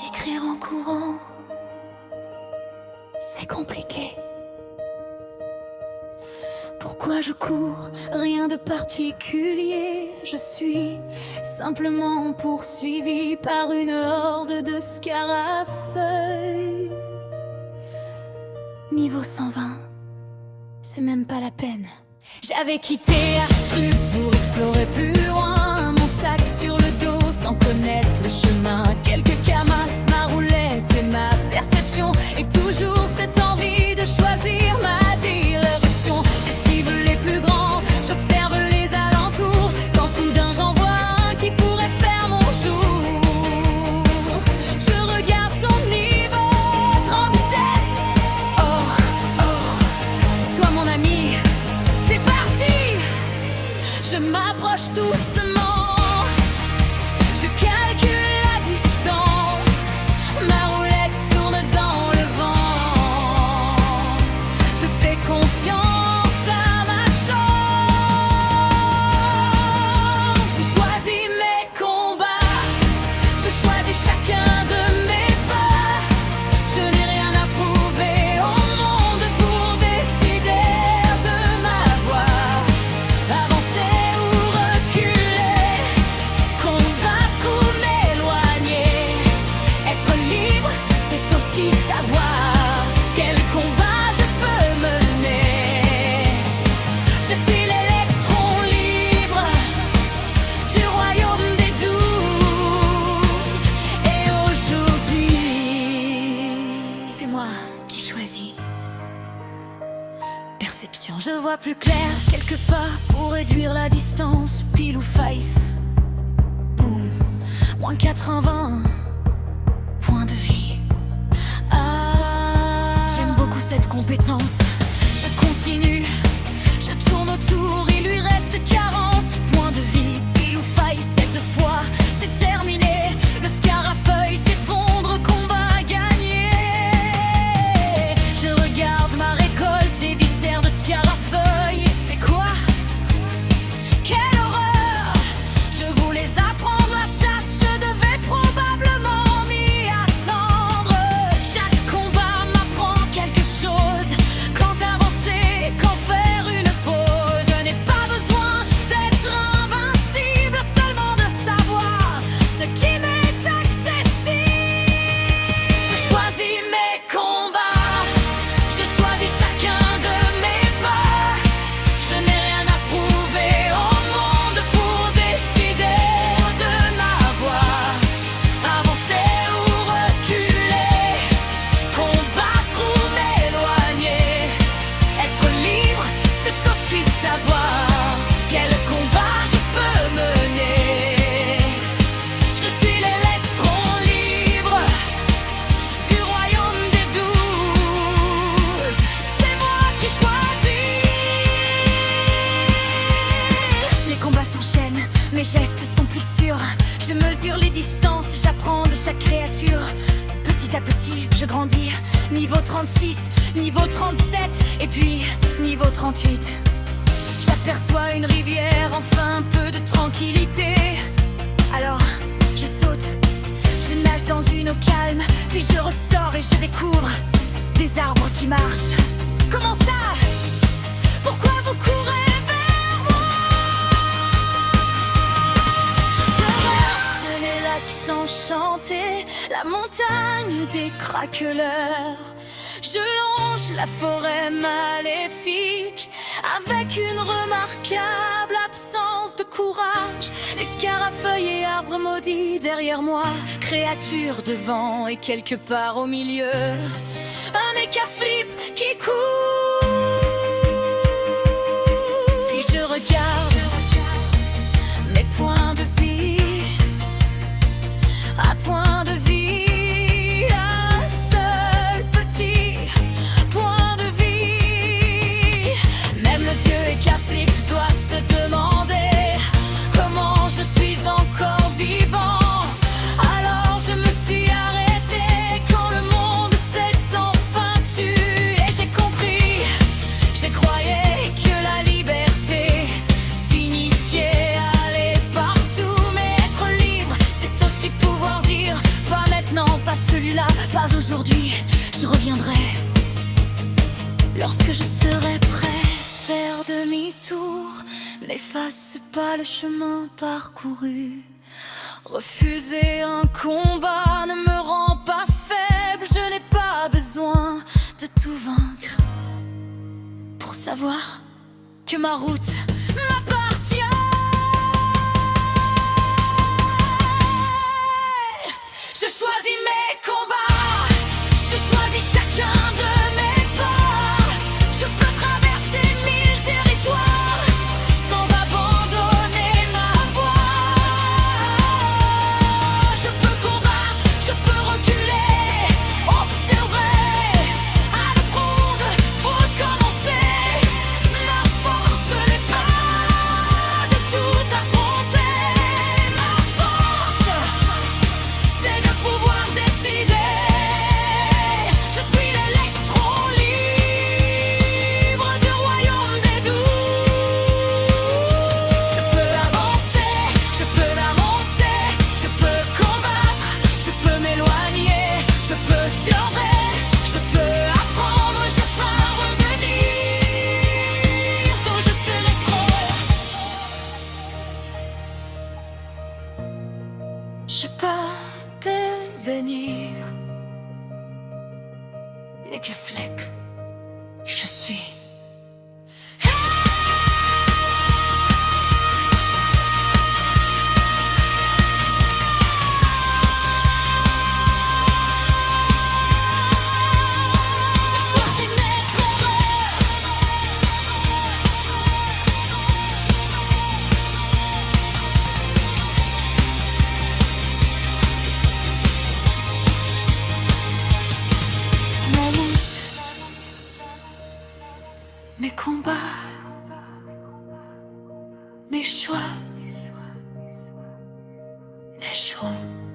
Écrire en courant, c'est compliqué. Pourquoi je cours? Rien de particulier. Je suis simplement poursuivi par une horde de scarafeuilles. Niveau 120, c'est même pas la peine. J'avais quitté Astrup pour explorer plus loin, mon sac sur le dos sans connaître le chemin. Quelques camas, ma roulette et ma perception, et toujours cette envie de choisir ma direction. J'esquive les plus grands, j'observe les alentours, quand soudain j'en vois un qui pourrait faire mon jour. Je regarde son niveau 37. Oh, toi mon ami, c'est parti. Je m'approche doucement, je calcule la distance, ma roulette tourne dans le vent. Je fais confiance à ma chance. Je choisis mes combats, je choisis chacun de mes pas. Je n'ai rien à prouver au monde pour décider de ma voie. Avancer ou reculer, combattre ou m'éloigner. Être libre, c'est aussi savoir quel combat je peux mener. Je suis l'électron libre du royaume des 12. Et aujourd'hui, c'est moi qui choisis. Perception, je vois plus clair, quelques pas pour réduire la distance. Pile ou face, boum, moins 80, point de vie. Ah, j'aime beaucoup cette compétence. Je continue, je tourne autour, il lui reste 40 points de vie. Pile ou faille, cette fois, c'est terminé. Le scarafeuille s'effondre, combat gagné. Je regarde ma récolte, des viscères de scarafeuille. Mais quoi? Quelle horreur! Je voulais apprendre la chasse, je devais probablement m'y attendre. Chaque combat m'apprend quelque chose. Quand avancer, quand faire une pause. Je n'ai pas besoin d'être invincible, seulement de savoir ce qui m'est accessible. Je choisis mes combats, je choisis chacun de mes pas. Je n'ai rien à prouver au monde pour décider de ma voie. Avancer ou reculer, combattre ou m'éloigner. Être libre, c'est aussi savoir quel combat je peux mener. Je suis l'électron libre du royaume des 12. C'est moi qui choisis. Les combats s'enchaînent, mes gestes sont plus sûrs. Je mesure les distances, j'apprends de chaque créature. Petit à petit, je grandis. Niveau 36, niveau 37, et puis niveau 38. J'aperçois une rivière, enfin un peu de tranquillité. Alors, je saute, je nage dans une eau calme, puis je ressors et je découvre des arbres qui marchent. Comment ça? Pourquoi vous courez vers moi? Je traverse les lacs enchantés, la montagne des craqueleurs. Je longe la forêt maléfique avec une remarquable absence de courage. Les scarafeuilles et arbres maudits derrière moi, créatures devant et quelque part au milieu, un écaflip qui court. Puis je regarde mes points de vie, à point de vie, un seul petit point de vie. Même le dieu écaflip doit se demander comment je suis encore vivant. Alors je me suis arrêté quand le monde s'est enfin tué. Et j'ai compris, je croyais que la liberté n'efface pas le chemin parcouru. Refuser un combat ne me rend pas faible. Je n'ai pas besoin de tout vaincre pour savoir que ma route m'appartient. Je choisis mes combats, je choisis chacun de mes pas. Je peux traverser 1000 territoires sans abandonner ma voie. Je peux combattre, je peux reculer, observer, à la fronde, recommencer. Ma force n'est pas de tout affronter. Ma force, c'est de pouvoir décider. Je suis l'électron libre du royaume des doux. Je peux avancer, je peux la monter, je peux combattre, je peux m'éloigner, je peux tirer, je peux apprendre, je peux revenir quand je serai trop. Je peux devenir n'est que flec que je suis. Je choisis mes combats. Ma route, mes combats, mes choix n'échoueront.